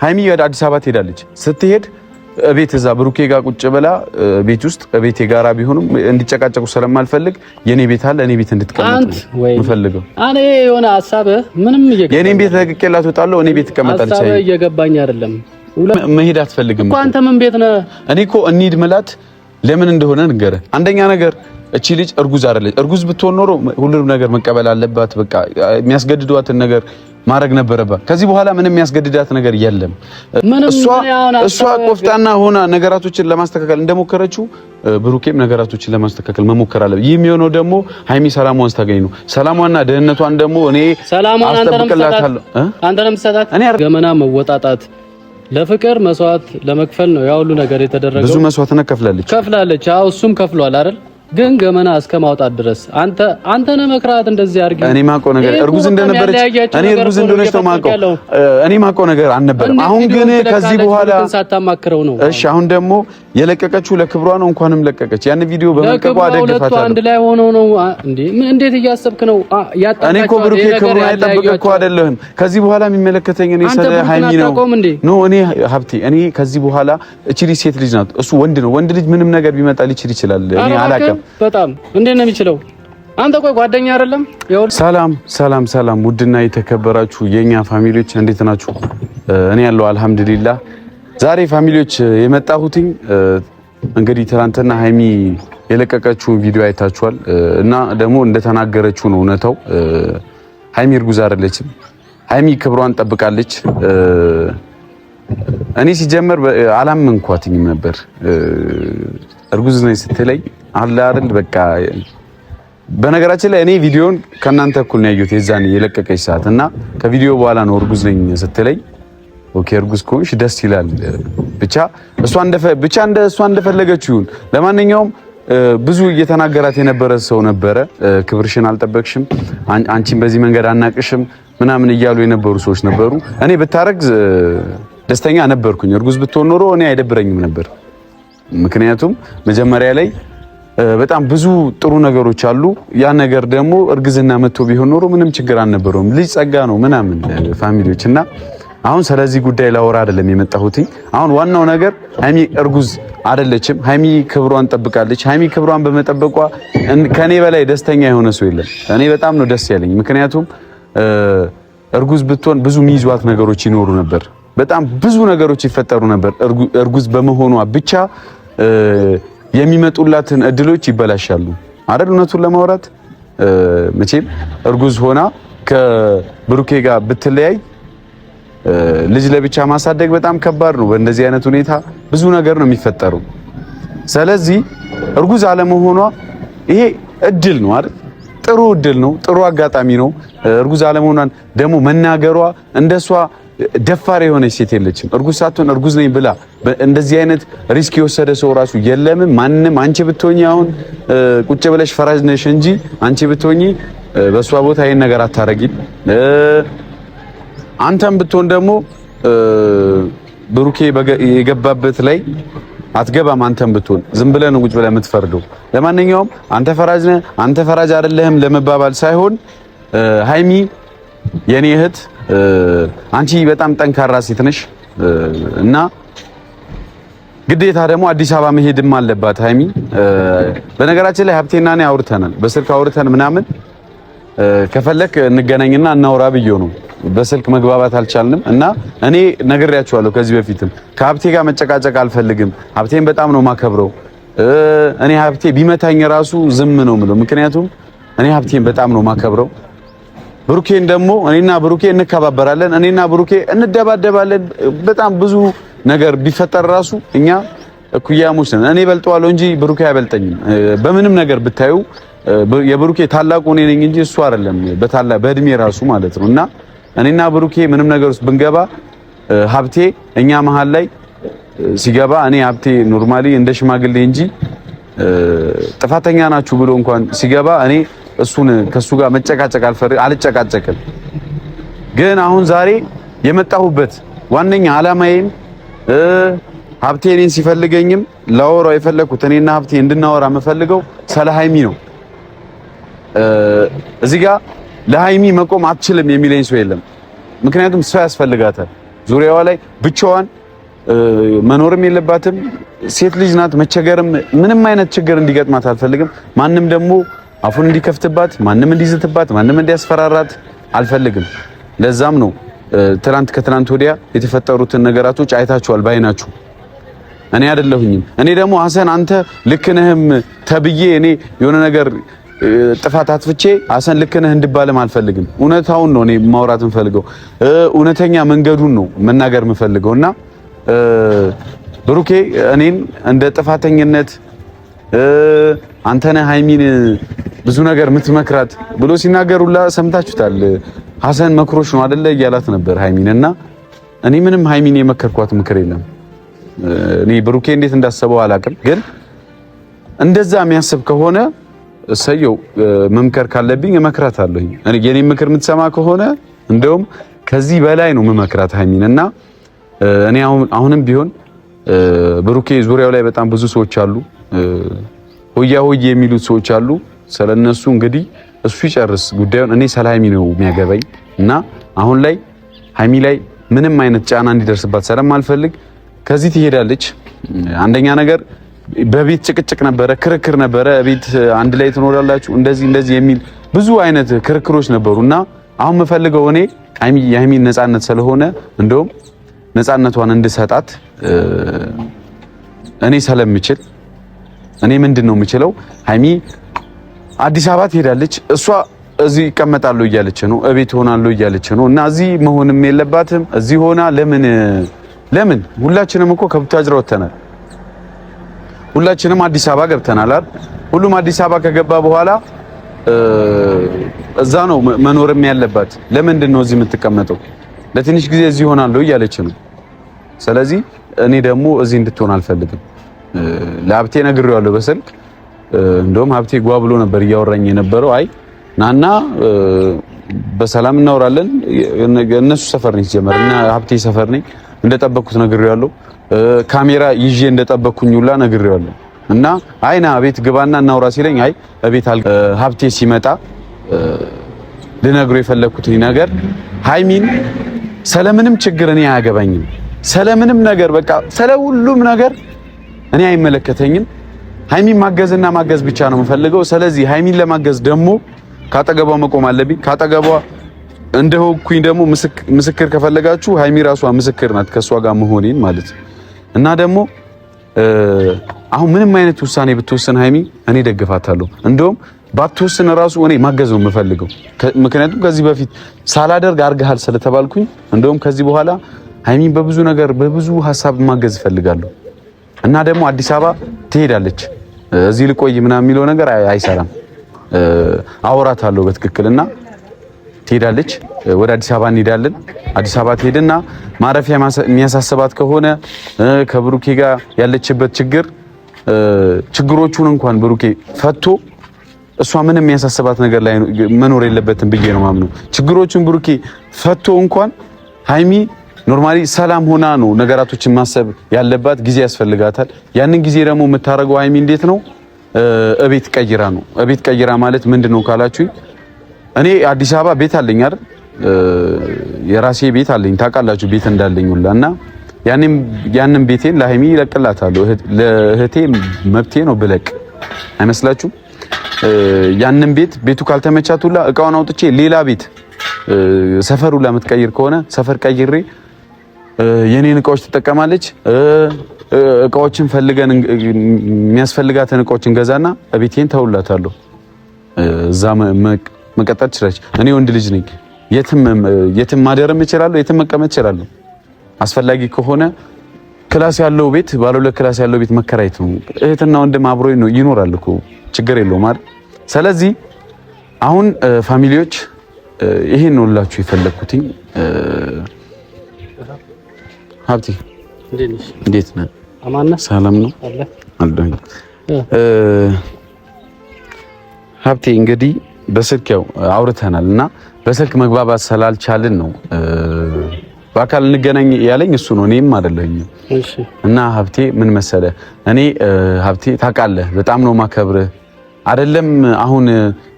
ሃይሚ ወደ አዲስ አበባ ትሄዳለች። ስትሄድ ቤት እዛ ብሩኬ ጋር ቁጭ ብላ ቤት ውስጥ ቤቴ ጋራ ቢሆንም እንዲጨቃጨቁ ስለማልፈልግ የኔ ቤት አለ እኔ ቤት እንድትቀመጥ ምፈልገው እኔ የሆነ ሐሳብ ምንም የኔን ቤት ለቅቄላት ወጣለሁ እኔ ቤት ትቀመጣለች። ሐሳብ እየገባኝ አይደለም። መሄድ አትፈልግም እኮ አንተ ምን ቤት ነህ? እኔ እኮ እንሂድ ምላት ለምን እንደሆነ ንገረ። አንደኛ ነገር እቺ ልጅ እርጉዝ አይደለች። እርጉዝ ብትሆን ኖሮ ሁሉንም ነገር መቀበል አለባት። በቃ የሚያስገድዷትን ነገር ማድረግ ነበረባት። ከዚህ በኋላ ምንም የሚያስገድዳት ነገር የለም። እሷ ቆፍጣና ሆና ነገራቶችን ለማስተካከል እንደሞከረችው ብሩኬም ነገራቶችን ለማስተካከል መሞከር አለበት። ይህ የሚሆነው ደግሞ ሃይሚ ሰላሟን ስታገኝ ነው። ሰላሟንና ደህንነቷን ደግሞ እኔ አስጠብቅላታለሁ። አንተ ነው የምትሰጣት። ገመና መወጣጣት ለፍቅር መስዋዕት ለመክፈል ነው ያ ሁሉ ነገር የተደረገው። ብዙ መስዋዕትነት ከፍላለች። አዎ እሱም ከፍሏል አይደል? ግን ገመና እስከ ማውጣት ድረስ አንተ ነህ መክራት እንደዚህ አድርጊ። እኔ ማውቀው ነገር እርጉዝ እንደነበረች እኔ እርጉዝ እንደሆነች ነው ማውቀው። እኔ ማውቀው ነገር አልነበረም። አሁን ግን ከዚህ በኋላ ሳታማክረው ነው። እሺ አሁን ደግሞ የለቀቀችው ለክብሯ ነው። እንኳንም ለቀቀች። ያን ቪዲዮ በመልቀቋ አደግፋታለሁ። አንድ ላይ ሆነው ነው እንዴ? እንዴት እያሰብክ ነው? እኔ እኮ ብሩኬ ክብሩን አይጠብቅ እኮ አይደለም። ከዚህ በኋላ የሚመለከተኝ እኔ ስለ ሃይሚ ነው። ኖ እኔ ሀብቴ እኔ ከዚህ በኋላ እቺ ልጅ ሴት ልጅ ናት፣ እሱ ወንድ ነው። ወንድ ልጅ ምንም ነገር ቢመጣ ሊችል ይችላል። እኔ አላውቅም። በጣም እንዴት ነው የሚችለው? አንተ ቆይ ጓደኛ አይደለም? ሰላም ውድና የተከበራችሁ የኛ ፋሚሊዎች እንዴት ናችሁ? እኔ ያለው አልሐምዱሊላህ። ዛሬ ፋሚሊዎች የመጣሁትኝ እንግዲህ ትናንትና ሃይሚ የለቀቀችውን ቪዲዮ አይታችኋል እና ደግሞ እንደተናገረችው ነው እውነታው። ሃይሚ እርጉዝ አይደለችም። ሃይሚ ክብሯን ጠብቃለች። እኔ ሲጀመር አላመንኳትኝም ነበር እርጉዝ ነኝ ስትለኝ አለ አይደል በቃ። በነገራችን ላይ እኔ ቪዲዮን ከናንተ እኩል ነው ያየሁት የዛኔ የለቀቀች ሰዓት እና ከቪዲዮ በኋላ ነው እርጉዝ ነኝ ስትለኝ ኦኬ እርጉዝ ከሆንሽ ደስ ይላል። ብቻ እሷ እንደፈለገች ይሁን። ለማንኛውም ብዙ እየተናገራት የነበረ ሰው ነበረ። ክብርሽን አልጠበቅሽም፣ አንቺን በዚህ መንገድ አናቅሽም ምናምን እያሉ የነበሩ ሰዎች ነበሩ። እኔ ብታረግዝ ደስተኛ ነበርኩኝ። እርጉዝ ብትሆን ኖሮ እኔ አይደብረኝም ነበር። ምክንያቱም መጀመሪያ ላይ በጣም ብዙ ጥሩ ነገሮች አሉ። ያ ነገር ደግሞ እርግዝና መጥቶ ቢሆን ኖሮ ምንም ችግር አልነበረውም። ልጅ ጸጋ ነው ምናምን ፋሚሊዎች እና አሁን ስለዚህ ጉዳይ ላወራ አይደለም የመጣሁትኝ። አሁን ዋናው ነገር ሃይሚ እርጉዝ አይደለችም። ሃይሚ ክብሯን ጠብቃለች። ሃይሚ ክብሯን በመጠበቋ ከኔ በላይ ደስተኛ የሆነ ሰው የለም። እኔ በጣም ነው ደስ ያለኝ። ምክንያቱም እርጉዝ ብትሆን ብዙ ሚይዟት ነገሮች ይኖሩ ነበር። በጣም ብዙ ነገሮች ይፈጠሩ ነበር። እርጉዝ በመሆኗ ብቻ የሚመጡላትን እድሎች ይበላሻሉ አይደል? እውነቱን ለማውራት መቼም እርጉዝ ሆና ከብሩኬ ጋር ብትለያይ ልጅ ለብቻ ማሳደግ በጣም ከባድ ነው። በእንደዚህ አይነት ሁኔታ ብዙ ነገር ነው የሚፈጠረው። ስለዚህ እርጉዝ አለመሆኗ ይሄ እድል ነው አይደል? ጥሩ እድል ነው፣ ጥሩ አጋጣሚ ነው። እርጉዝ አለመሆኗን ደግሞ መናገሯ እንደሷ ደፋር የሆነች ሴት የለችም። እርጉዝ ሳትሆን እርጉዝ ነኝ ብላ እንደዚህ አይነት ሪስክ የወሰደ ሰው ራሱ የለም። ማንንም አንቺ ብትሆኚ አሁን ቁጭ ብለሽ ፈራጅ ነሽ እንጂ አንቺ ብትሆኚ በሷ ቦታ ይሄን ነገር አታረጊም። አንተም ብትሆን ደግሞ ብሩኬ የገባበት ላይ አትገባም። አንተም ብትሆን ዝም ብለህ ነው ቁጭ ብለህ የምትፈርደው። ለማንኛውም አንተ ፈራጅ ነህ አንተ ፈራጅ አይደለህም ለመባባል ሳይሆን ሃይሚ የኔ እህት አንቺ በጣም ጠንካራ ሴት ነሽ እና ግዴታ ደግሞ አዲስ አበባ መሄድም አለባት ሃይሚ። በነገራችን ላይ ሀብቴና እኔ አውርተናል። በስልክ አውርተን ምናምን ከፈለክ እንገናኝና እናውራ ብዬው ነው። በስልክ መግባባት አልቻልንም እና እኔ ነግሬያቸዋለሁ ከዚህ በፊትም ከሀብቴ ጋር መጨቃጨቅ አልፈልግም። ሀብቴን በጣም ነው ማከብረው። እኔ ሀብቴ ቢመታኝ ራሱ ዝም ነው የምለው። ምክንያቱም እኔ ሀብቴን በጣም ነው ማከብረው። ብሩኬን ደግሞ እኔና ብሩኬ እንከባበራለን፣ እኔና ብሩኬ እንደባደባለን። በጣም ብዙ ነገር ቢፈጠር ራሱ እኛ እኩያሞች ነን። እኔ በልጠዋለሁ እንጂ ብሩኬ አይበልጠኝም። በምንም ነገር ብታዩ የብሩኬ ታላቁ እኔ ነኝ እንጂ እሱ አይደለም፣ በእድሜ ራሱ ማለት ነው። እና እኔና ብሩኬ ምንም ነገር ውስጥ ብንገባ ሀብቴ እኛ መሃል ላይ ሲገባ እኔ ሀብቴ ኖርማሊ እንደ ሽማግሌ እንጂ ጥፋተኛ ናችሁ ብሎ እንኳን ሲገባ እኔ እሱን ከሱ ጋር መጨቃጨቅ አልጨቃጨቅም። ግን አሁን ዛሬ የመጣሁበት ዋነኛ ዓላማዬን ሀብቴ እኔን ሲፈልገኝም ላወራው የፈለኩት እኔና ሀብቴ እንድናወራ የምፈልገው ስለ ሃይሚ ነው። እዚህ ጋር ለሃይሚ መቆም አትችልም የሚለኝ ሰው የለም። ምክንያቱም ሰው ያስፈልጋታል። ዙሪያዋ ላይ ብቻዋን መኖርም የለባትም። ሴት ልጅ ናት። መቸገርም ምንም አይነት ችግር እንዲገጥማት አልፈልግም። ማንም ደግሞ አፉን እንዲከፍትባት፣ ማንም እንዲዝትባት፣ ማንም እንዲያስፈራራት አልፈልግም። ለዛም ነው ከትናንት ወዲያ የተፈጠሩትን ነገራቶች አይታችኋል ባይናችሁ። እኔ አይደለሁኝም። እኔ ደግሞ ሐሰን አንተ ልክ ነህም ተብዬ እኔ የሆነ ነገር ጥፋት አጥፍቼ ሐሰን ልክ ነህ እንድባልም አልፈልግም። እውነታውን ነው እኔ ማውራት የምፈልገው። እውነተኛ መንገዱን ነው መናገር የምፈልገውና ብሩኬ እኔን እንደ ጥፋተኝነት አንተ ነህ ሀይሚን ብዙ ነገር የምትመክራት ብሎ ሲናገሩላ ሰምታችሁታል። ሐሰን መክሮሽ ነው አይደለ እያላት ነበር ሀይሚንና እኔ ምንም ሀይሚን የመከርኳት ምክር የለም። እኔ ብሩኬ እንዴት እንዳሰበው አላውቅም፣ ግን እንደዛ የሚያስብ ከሆነ እሰየው። መምከር ካለብኝ እመክራታለሁ። እኔ የኔ ምክር የምትሰማ ከሆነ እንደውም ከዚህ በላይ ነው የምመክራት ሀይሚንና እኔ አሁንም ቢሆን ብሩኬ ዙሪያው ላይ በጣም ብዙ ሰዎች አሉ፣ ሆያ ሆዬ የሚሉት ሰዎች አሉ። ስለነሱ እንግዲህ እሱ ይጨርስ ጉዳዩን። እኔ ስለ ሀይሚ ነው የሚያገባኝ እና አሁን ላይ ሀይሚ ላይ ምንም አይነት ጫና እንዲደርስባት ስለማልፈልግ ከዚህ ትሄዳለች። አንደኛ ነገር በቤት ጭቅጭቅ ነበረ፣ ክርክር ነበረ። ቤት አንድ ላይ ትኖራላችሁ እንደዚህ የሚል ብዙ አይነት ክርክሮች ነበሩና አሁን የምፈልገው እኔ የሀይሚን ነፃነት ስለሆነ እንደውም ነፃነቷን እንድሰጣት እኔ ስለምችል እኔ ምንድነው የምችለው? ሀይሚ አዲስ አበባ ትሄዳለች። እሷ እዚህ ይቀመጣለሁ እያለች ነው፣ እቤት ሆናለሁ እያለች ነው። እና እዚህ መሆንም የለባትም። እዚህ ሆና ለምን ሁላችንም እኮ ከቡታጅራ ወተናል። ሁላችንም አዲስ አበባ ገብተናል አይደል? ሁሉም አዲስ አበባ ከገባ በኋላ እዛ ነው መኖርም ያለባት። ለምንድን ነው እዚህ የምትቀመጠው? ለትንሽ ጊዜ እዚህ ሆናለሁ እያለች ነው። ስለዚህ እኔ ደግሞ እዚህ እንድትሆን አልፈልግም። ለሀብቴ ነግሬዋለሁ በስልክ። እንደውም ሀብቴ ጓ ብሎ ነበር እያወራኝ የነበረው። አይ ናና በሰላም እናወራለን። እነሱ ሰፈር ነኝ ሲጀመር እና ሀብቴ ሰፈር ነኝ እንደጠበቅኩት ነግሬዋለሁ። ካሜራ ይዤ እንደጠበቅኩኝ ሁላ ነግሬዋለሁ። እና አይና ቤት ግባና እናውራ ሲለኝ አይ ቤት ሀብቴ ሲመጣ ልነግረው የፈለኩት ነገር ሀይሚን ስለምንም ችግር እኔ አያገባኝም። ስለምንም ነገር በቃ ስለሁሉም ነገር እኔ አይመለከተኝም። ሀይሚን ማገዝና ማገዝ ብቻ ነው የምፈልገው። ስለዚህ ሀይሚን ለማገዝ ደግሞ ካጠገቧ መቆም አለብኝ። ካጠገቧ እንደሆንኩኝ ደግሞ ምስክር ከፈለጋችሁ ሀይሚ ራሷ ምስክር ናት፣ ከሷ ጋር መሆኔን ማለት ነው። እና ደግሞ አሁን ምንም አይነት ውሳኔ ብትወስን ሀይሚ እኔ ደግፋታለሁ። እንደውም ባትወስን ራሱ እኔ ማገዝ ነው የምፈልገው። ምክንያቱም ከዚህ በፊት ሳላደርግ አርጋሃል ስለተባልኩኝ እንደውም ከዚህ በኋላ ሀይሚን በብዙ ነገር በብዙ ሀሳብ ማገዝ እፈልጋለሁ። እና ደግሞ አዲስ አበባ ትሄዳለች። እዚህ ልቆይ ምናምን የሚለው ነገር አይሰራም። አወራታለሁ በትክክልና ትሄዳለች። ወደ አዲስ አበባ እንሄዳለን። አዲስ አበባ ትሄድና ማረፊያ የሚያሳስባት ከሆነ ከብሩኬ ጋር ያለችበት ችግሮቹን እንኳን ብሩኬ ፈቶ እሷ ምንም የሚያሳስባት ነገር ላይ መኖር የለበትም ብዬ ነው ማምነው። ችግሮቹን ብሩኬ ፈቶ እንኳን ሀይሚ ኖርማሊ ሰላም ሆና ነው ነገራቶችን ማሰብ ያለባት። ጊዜ ያስፈልጋታል። ያንን ጊዜ ደግሞ የምታረገው ሀይሚ እንዴት ነው? እቤት ቀይራ ነው። እቤት ቀይራ ማለት ምንድነው ካላችሁ እኔ አዲስ አበባ ቤት አለኝ አይደል? የራሴ ቤት አለኝ ታውቃላችሁ፣ ቤት እንዳለኝ ሁላ እና ያንን ቤቴን ለሀይሚ ይለቅላታለሁ። ለእህቴ መብቴ ነው ብለቅ አይመስላችሁ? ያንን ቤቱ ካልተመቻት ሁላ እቃውን አውጥቼ ሌላ ቤት ሰፈር ሁላ የምትቀይር ከሆነ ሰፈር ቀይሬ የኔን እቃዎች ትጠቀማለች። እቃዎችን ፈልገን የሚያስፈልጋትን እቃዎችን ገዛና ቤቴን ተውላታለሁ። እዛ መቀጠል ትችላለች። እኔ ወንድ ልጅ ነኝ። የትም ማደርም እችላለሁ፣ የትም መቀመጥ እችላለሁ። አስፈላጊ ከሆነ ክላስ ያለው ቤት ባለ ሁለት ክላስ ያለው ቤት መከራየት ነው። እህትና ወንድም አብሮ ይኖራል እኮ ችግር የለውም አይደል? ስለዚህ አሁን ፋሚሊዎች ይሄን ነው ልላችሁ የፈለኩትኝ። ሀብቴ እንዴት ነህ? ሰላም ነው አለሁኝ። ሀብቴ እንግዲህ በስልክ ያው አውርተናል እና በስልክ መግባባት ስላልቻልን ነው በአካል እንገናኝ ያለኝ እሱ ነው፣ እኔም አይደለሁኝም። እና ሀብቴ ምን መሰለህ፣ እኔ ሀብቴ ታውቃለህ በጣም ነው ማከብርህ። አይደለም አሁን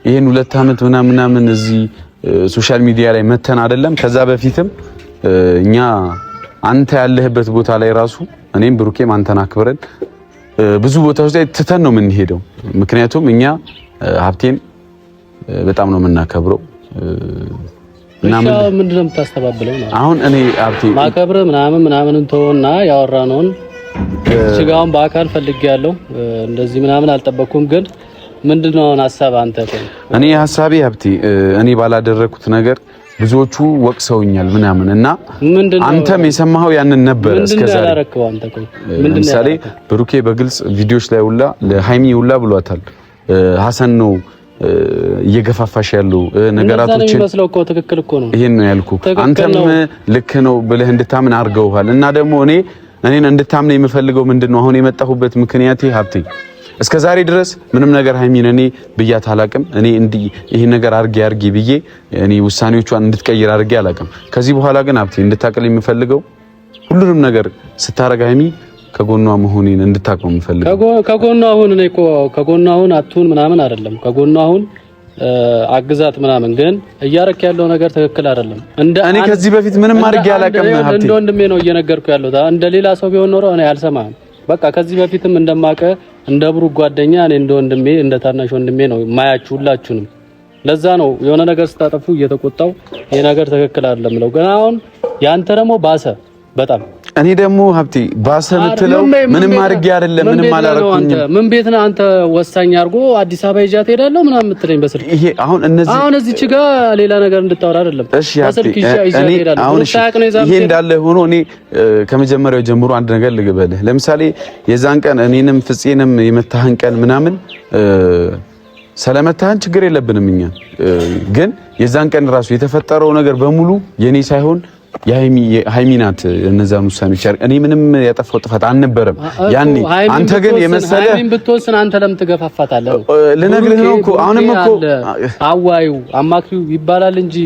ይሄን 2 ዓመት ምናምን እዚህ ሶሻል ሚዲያ ላይ መተን አይደለም ከዛ በፊትም እኛ አንተ ያለህበት ቦታ ላይ ራሱ እኔም ብሩኬም አንተን አክብረን ብዙ ቦታዎች ላይ ትተን ነው የምንሄደው። ምክንያቱም እኛ ሀብቴን በጣም ነው የምናከብረው እና ምንድነው የምታስተባብለው ነው? አሁን እኔ ሀብቴ ማከብረ ምናምን ተወና ያወራነውን ስጋውን በአካል ፈልጌያለሁ። እንደዚህ ምናምን አልጠበኩም። ግን ምንድነው ሐሳብ አንተ? እኔ ሐሳቤ ሀብቴ እኔ ባላደረኩት ነገር ብዙዎቹ ወቅሰውኛል ምናምን እና አንተም የሰማኸው ያንን ነበር። እስከዛሬ ለምሳሌ ብሩኬ በግልጽ ቪዲዮዎች ላይ ሁላ ለሃይሚ ሁላ ብሏታል። ሐሰን ነው እየገፋፋሽ ያለው ነገራቶችን መስለው እኮ ትክክል እኮ ነው። ይሄን ነው ያልኩ። አንተም ልክ ነው ብለህ እንድታምን አድርገውሃል። እና ደግሞ እኔን እንድታምን የምፈልገው ምንድነው አሁን የመጣሁበት ምክንያቴ ሀብቴ እስከ ዛሬ ድረስ ምንም ነገር ሃይሚን እኔ ብያት አላቅም። እኔ እንዲ ይሄ ነገር አርጊ ብዬ እኔ ውሳኔዎቿን እንድትቀይር አርጊ አላቅም። ከዚህ በኋላ ግን ሀብቴ እንድታቀል የምፈልገው ሁሉንም ነገር ስታረጋ ሃይሚ ከጎኗ መሆኔን እንድታቀው የምፈልገው ከጎኗ አሁን እኔ እኮ ከጎኗ አሁን አትሁን ምናምን አይደለም። ከጎኗ አሁን አግዛት ምናምን፣ ግን እያረክ ያለው ነገር ትክክል አይደለም። እኔ ከዚህ በፊት ምንም አርጊ አላቅም ሀብቴ። እንደ ወንድሜ ነው እየነገርኩ ያለው። እንደ ሌላ ሰው ቢሆን ኖሮ እኔ አልሰማህም። በቃ ከዚህ በፊትም እንደማቀ እንደ ብሩክ ጓደኛ እኔ እንደ ወንድሜ እንደ ታናሽ ወንድሜ ነው ማያችሁ ሁላችሁንም። ለዛ ነው የሆነ ነገር ስታጠፉ እየተቆጣው ይሄ ነገር ትክክል አይደለም ነው። ግን አሁን ያንተ ደግሞ ባሰ በጣም። እኔ ደግሞ ሀብቴ ባሰ ምትለው ምንም አድርጌ አይደለም፣ ምንም አላረኩኝ። ምን ቤት ነህ አንተ ወሳኝ አድርጎ አዲስ አበባ ይዣት ሄዳለሁ ምናምን የምትለኝ በስልክ። ይሄ አሁን እዚች ጋር ሌላ ነገር እንድታወራ አይደለም በስልክ ይዤ ሄዳለሁ። ይሄ እንዳለ ሆኖ እኔ ከመጀመሪያው ጀምሮ አንድ ነገር ልግበልህ። ለምሳሌ የዛን ቀን እኔንም ፍፄንም የመታህን ቀን ምናምን ስለመታህን ችግር የለብንም እኛ። ግን የዛን ቀን ራሱ የተፈጠረው ነገር በሙሉ የኔ ሳይሆን የሃይሚ ናት። እነዛን ውሳኔዎች እኔ ምንም ያጠፋው ጥፋት አልነበረም ያኔ። አንተ ግን የመሰለ ሃይሚን ብትወስን አንተ ለምን ትገፋፋታለህ? ልነግርህ ነው እኮ አሁንም እኮ አዋዩ አማክሪው ይባላል እንጂ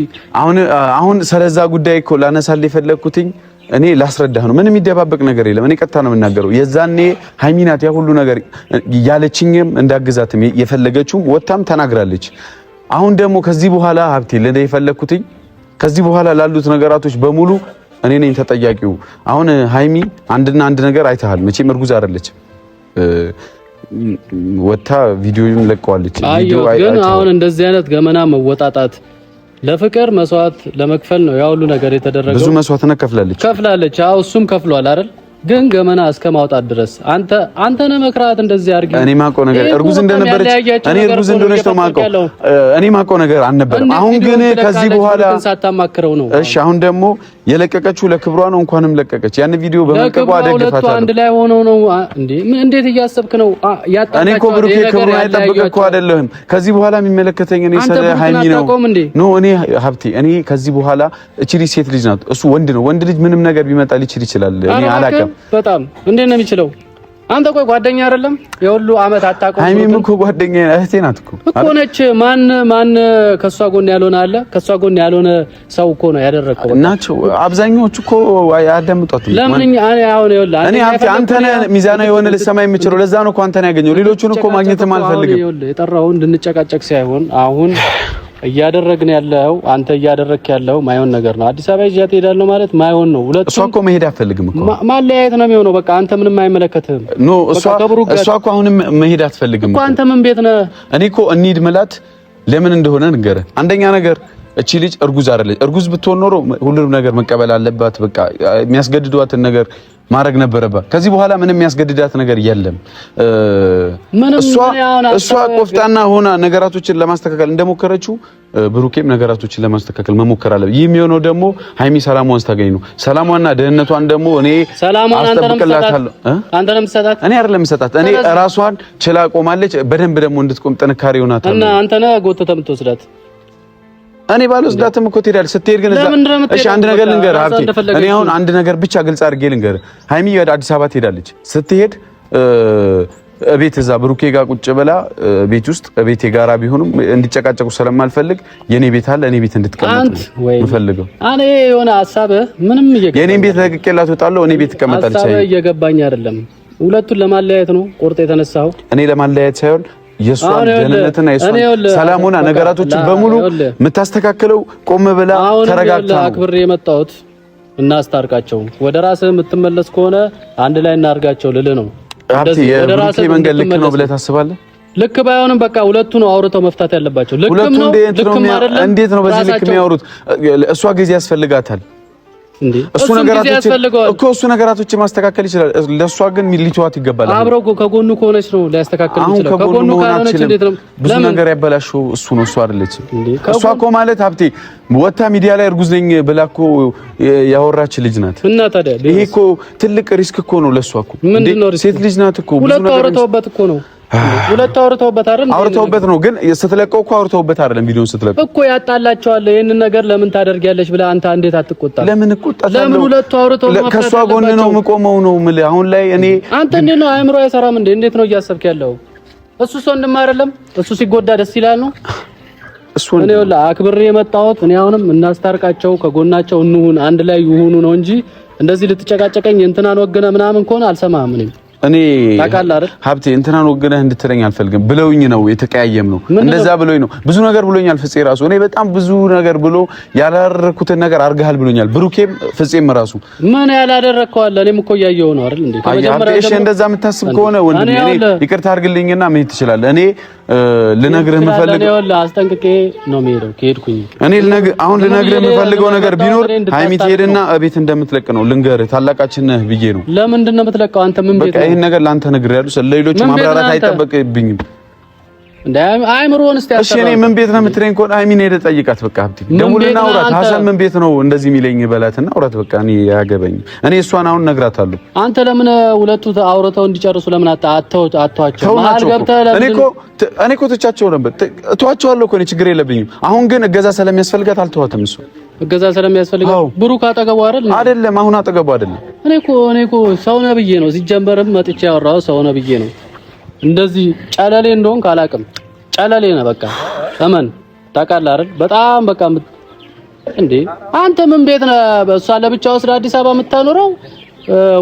አሁን ስለዛ ጉዳይ እኮ ላነሳልህ የፈለኩትኝ እኔ ላስረዳህ ነው። ምንም የሚደባበቅ ነገር የለም። እኔ ቀጥታ ነው የምናገረው። የዛኔ ሃይሚ ናት ያ ሁሉ ነገር ያለችኝም እንዳግዛትም የፈለገችው ወጣም ተናግራለች። አሁን ደግሞ ከዚህ በኋላ ሀብቴ ለኔ የፈለኩትኝ ከዚህ በኋላ ላሉት ነገራቶች በሙሉ እኔ ነኝ ተጠያቂው። አሁን ሃይሚ አንድ ነገር አይተሃል መቼም እርጉዝ አይደለችም። ወጣ ቪዲዮውን ለቀዋለች። ቪዲዮ ግን አሁን እንደዚህ አይነት ገመና መወጣጣት ለፍቅር መስዋዕት ለመክፈል ነው ያ ሁሉ ነገር የተደረገው። ብዙ መስዋዕትነት ከፍላለች። አዎ እሱም ከፍሏል አይደል? ግን ገመና እስከ ማውጣት ድረስ አንተ ነህ መክራት እንደዚህ አድርጊ። እኔ ማውቀው ነገር እርጉዝ እንደነበረች እኔ እርጉዝ እንደሆነች ነው ማውቀው። እኔ ማውቀው ነገር አልነበረም። አሁን ግን ከዚህ በኋላ ሳታማክረው ነው። እሺ አሁን ደግሞ የለቀቀችው ለክብሯ ነው። እንኳንም ለቀቀች። ያን ቪዲዮ በመልቀቋ ደግፋታለሁ። አንድ ላይ ሆነው ነው እንዴ? እንዴት እያሰብክ ነው? እኔ እኮ ብሩኬ ክብሩን አይጠብቅ እኮ አይደለም። ከዚህ በኋላ የሚመለከተኝ እኔ ስለ ሃይሚ ነው። ኖ እኔ ሀብቴ እኔ ከዚህ በኋላ እቺ ልጅ ሴት ልጅ ናት፣ እሱ ወንድ ነው። ወንድ ልጅ ምንም ነገር ቢመጣ ሊችል ይችላል። እኔ አላውቅም። በጣም እንዴት ነው የሚችለው? አንተ ቆይ ጓደኛ አይደለም የሁሉ አመት አታውቀው? ሃይሚም እኮ ጓደኛ እህቴ ናት እኮ ነች። ማን ከሷ ጎን ያልሆነ አለ? ከሷ ጎን ያልሆነ ሰው እኮ ነው ያደረከው ናቸው አብዛኞቹ እኮ ያዳምጧት። ለምን እኔ አንተ ነህ ሚዛናዊ የሆነ ልትሰማ የምችለው። ለዛ ነው እኮ አንተ ነህ ያገኘው። ሌሎቹን እኮ ማግኘትም አልፈልግም። የጠራው እንድንጨቃጨቅ ሳይሆን አሁን እያደረግን ያለው አንተ እያደረክ ያለው ማይሆን ነገር ነው። አዲስ አበባ ይዣት ሄዳለሁ ማለት ማይሆን ነው። ሁለቱም እሷ እኮ መሄድ አትፈልግም እኮ ማለያየት ነው የሚሆነው። በቃ አንተ ምንም አይመለከትህም። ኖ እሷ እኮ አሁንም መሄድ አትፈልግም እኮ። አንተ ምን ቤት ነህ? እኔ እኮ እንሂድ ምላት ለምን እንደሆነ ንገረህ። አንደኛ ነገር እቺ ልጅ እርጉዝ አይደለች። እርጉዝ ብትሆን ኖሮ ሁሉንም ነገር መቀበል አለባት። በቃ የሚያስገድዷትን ነገር ማድረግ ነበረባት። ከዚህ በኋላ ምንም የሚያስገድዳት ነገር የለም። እሷ ቆፍጣና ሆና ነገራቶችን ለማስተካከል እንደሞከረችው ብሩኬም ነገራቶችን ለማስተካከል መሞከር አለበት። ይህ የሚሆነው ደግሞ ሃይሚ ሰላሟን ስታገኝ ነው። ሰላሟንና ደህንነቷን ደግሞ እኔ አስጠብቅላታለሁ። አንተ ነው የምትሰጣት፣ እኔ አይደለም የምትሰጣት። እኔ ራሷን ችላ ቆማለች። በደንብ ደግሞ እንድትቆም ጥንካሬ ሆናታል። እና አንተ ነህ ጎትተህ የምትወስዳት። እኔ ባልወስዳትም እኮ ትሄዳለች። ስትሄድ ግን እሺ አንድ ነገር ልንገርህ ሀብቴ፣ እኔ አሁን አንድ ነገር ብቻ ግልጽ አድርጌ ልንገርህ። ሃይሚ ወደ አዲስ አበባ ትሄዳለች። ስትሄድ ቤት እዛ ብሩኬ ጋር ቁጭ ብላ ቤት ውስጥ ቤቴ ጋራ ቢሆንም እንዲጨቃጨቁ ስለማልፈልግ የኔ ቤት አለ፣ እኔ ቤት እንድትቀመጥ ምፈልገው። እኔ የሆነ ሐሳብህ ምንም የኔን ቤት ለቅቄላት እወጣለሁ፣ እኔ ቤት ትቀመጣለች። ሐሳብህ እየገባኝ አይደለም። ሁለቱን ለማለያየት ነው ቁርጥ የተነሳው። እኔ ለማለያየት ሳይሆን የሷን ደህንነትና የሷን ሰላሙና ነገራቶችን በሙሉ የምታስተካክለው ቆም ብላ ተረጋግታ ነው። አክብሬ የመጣሁት እናስታርቃቸው። ወደ ራስህ የምትመለስ ከሆነ አንድ ላይ እናርጋቸው ልልህ ነው። እንደዚህ ወደ ራስህ መንገድ ልክ ነው ብለህ ታስባለህ? ልክ ባይሆንም በቃ ሁለቱ ነው አውርተው መፍታት ያለባቸው። ልክም ነው ልክም አይደለም። እንዴት ነው በዚህ ልክ የሚያወሩት? እሷ ጊዜ ያስፈልጋታል እንዴ? እሱ ነገራቶች ማስተካከል ይችላል። ለሷ ግን ሊተዋት ይገባል። አብረው ከጎኑ ከሆነች ነው ሊያስተካክል ይችላል። ከጎኑ ካልሆነች እንዴት ነው? ብዙ ነገር ያበላሽው እሱ ነው፣ እሷ አይደለችም። እሷ እኮ ማለት ሀብቴ ወታ ሚዲያ ላይ እርጉዝ ነኝ ብላ እኮ ያወራች ልጅ ናት። እና ታዲያ ይሄ እኮ ትልቅ ሪስክ እኮ ነው ለሷ እኮ። ሴት ልጅ ናት እኮ። ብዙ ነገር አውርተውበት እኮ ነው ሁለት አውርተውበት ነው። ግን ስትለቀው እኮ አውርተውበት አይደለም። ቪዲዮን ስትለቀው እኮ ያጣላቸዋል። ይሄንን ነገር ለምን ታደርጊያለሽ ብለህ አንተ እንዴት አትቆጣም? ለምን እቆጣለሁ? ለምን ሁለቱ አውርተው ነው? ከሷ ጎን ነው የምቆመው ነው የምልህ። አሁን ላይ እኔ አንተ እንዴት ነው አእምሮ አይሰራም እንዴ? እንዴት ነው እያሰብክ ያለው? እሱ ሰው እንደማይደለም እሱ ሲጎዳ ደስ ይላል ነው እሱ። እኔ ወላ አክብሬ የመጣሁት እኔ አሁንም እናስታርቃቸው፣ ከጎናቸው እንሁን፣ አንድ ላይ ይሁኑ ነው እንጂ እንደዚህ ልትጨቃጨቀኝ እንትናን ወገነ ምናምን ከሆነ አልሰማህም እኔ እኔ ሀብቴ እንትናን ወገነህ እንድትለኝ አልፈልግም። ብለውኝ ነው የተቀያየም ነው እንደዛ ብለውኝ ነው። ብዙ ነገር ብሎኛል ፍፄ ራሱ። እኔ በጣም ብዙ ነገር ብሎ ያላደረኩትን ነገር አርጋሃል ብሎኛል። ብሩኬም ፍፄም ራሱ ምን ያላደረከው አለ? እኔም እኮ ያየው ነው አይደል እንዴ? ከመጀመሪያው እሺ፣ እንደዛ የምታስብ ከሆነ ወንድሜ እኔ ይቅርታ አድርግልኝና መሄድ ትችላለህ። እኔ ልነግርህ የምፈልገው እኔ ወላ አስጠንቅቄ ነው የምሄደው። ከሄድኩኝ እኔ ልነግርህ የምፈልገው ነገር ቢኖር ሃይሚ ትሄድና እቤት እንደምትለቅ ነው ልንገርህ። ታላቃችን ነህ ብዬ ነው። ለምንድን ነው የምትለቀው አንተ? ምን ቤት ይሄን ነገር ላንተ ነግሬያለሁ። ስለሌሎች ማብራራት አይጠበቅብኝም። እንደ አይምሮን እስቲ ያሰራ። እሺ እኔ ምን ቤት ነው የምትለኝ? ኮን አይሚን ሄደ ጠይቃት። በቃ ሀብቴ ደውልና አውራት። ሀሰን ምን ቤት ነው እንደዚህ የሚለኝ በላትና አውራት። በቃ እኔ ያገበኝ እኔ እሷን አሁን ነግራታለሁ። አንተ ለምን ሁለቱ አውርተው እንዲጨርሱ ለምን አታዋቸው? መሀል ገብተህ ለምን? እኔ እኮ ትቻቸው ነበር። እተዋቸዋለሁ እኮ እኔ ችግር የለብኝም። አሁን ግን እገዛ ስለሚያስፈልጋት አልተዋትም። እሱ እገዛ ስለሚያስፈልጋው ብሩክ አጠገቡ አይደለም። አሁን አጠገቡ አይደለም። እኔ እኮ ሰው ነብዬ ነው ሲጀመርም መጥቼ ያወራው ሰው ነብዬ ነው። እንደዚህ ጨለሌ እንደሆን ካላቅም ጨለሌ ነው በቃ ተመን ታውቃለህ አይደል? በጣም በቃ እንዴ አንተ ምን ቤት ነህ? በእሷ ለብቻ ወስደ አዲስ አበባ የምታኖረው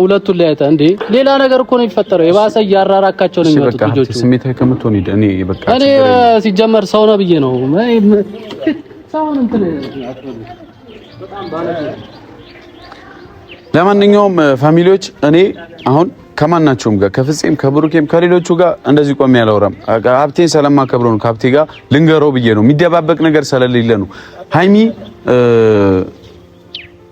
ሁለቱን ላይ እንዴ ሌላ ነገር እኮ ነው የሚፈጠረው። የባሰ ያራራካቸው ነው የሚመጡት ልጆቹ። ስሜታዊ ከምትሆን ሂድ። እኔ በቃ እኔ ሲጀመር ሰው ነብዬ ነው ሰውን እንትን በጣም ባለጌ። ለማንኛውም ፋሚሊዎች እኔ አሁን ከማናቸውም ጋር ከፍፄም ከብሩኬም ከሌሎቹ ጋር እንደዚህ ቆሜ ያላወራም። ሀብቴን ስለማከብረው ነው ከሀብቴ ጋር ልንገረው ብዬ ነው። የሚደባበቅ ነገር ስለሌለ ነው። ሃይሚ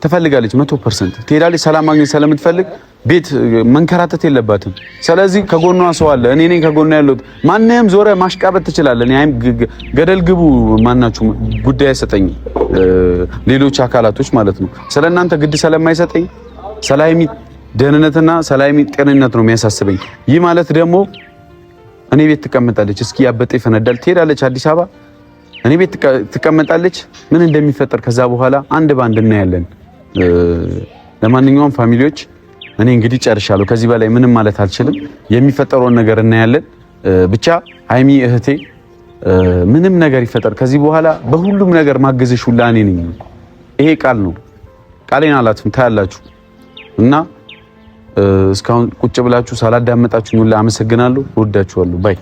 ትፈልጋለች 100% ትሄዳለች። ሰላም ማግኘት ስለምትፈልግ ቤት መንከራተት የለባትም። ስለዚህ ከጎኗ ሰው አለ። እኔ ነኝ ከጎኗ ያለሁት። ማንንም ዞረ ማሽቃበጥ ትችላለህ። እኔ ገደል ግቡ ማናችሁም ጉዳይ አይሰጠኝ። ሌሎች አካላቶች ማለት ነው። ስለናንተ ግድ ስለማይሰጠኝ ሰላይሚ ደህንነትና ሰላይሚ ጤንነት ነው የሚያሳስበኝ። ይህ ማለት ደግሞ እኔ ቤት ትቀመጣለች። እስኪ ያበጠ ይፈነዳል። ትሄዳለች አዲስ አበባ፣ እኔ ቤት ትቀመጣለች። ምን እንደሚፈጠር ከዛ በኋላ አንድ ባንድ እናያለን። ለማንኛውም ፋሚሊዎች እኔ እንግዲህ ጨርሻለሁ። ከዚህ በላይ ምንም ማለት አልችልም። የሚፈጠረውን ነገር እናያለን። ብቻ ሃይሚ እህቴ ምንም ነገር ይፈጠር ከዚህ በኋላ በሁሉም ነገር ማገዝሽ ሁላ እኔ ነኝ። ይሄ ቃል ነው። ቃሌን አላትም ታያላችሁ። እና እስካሁን ቁጭ ብላችሁ ሳላዳመጣችሁ ሁላ አመሰግናለሁ። ወዳችኋለሁ። ባይ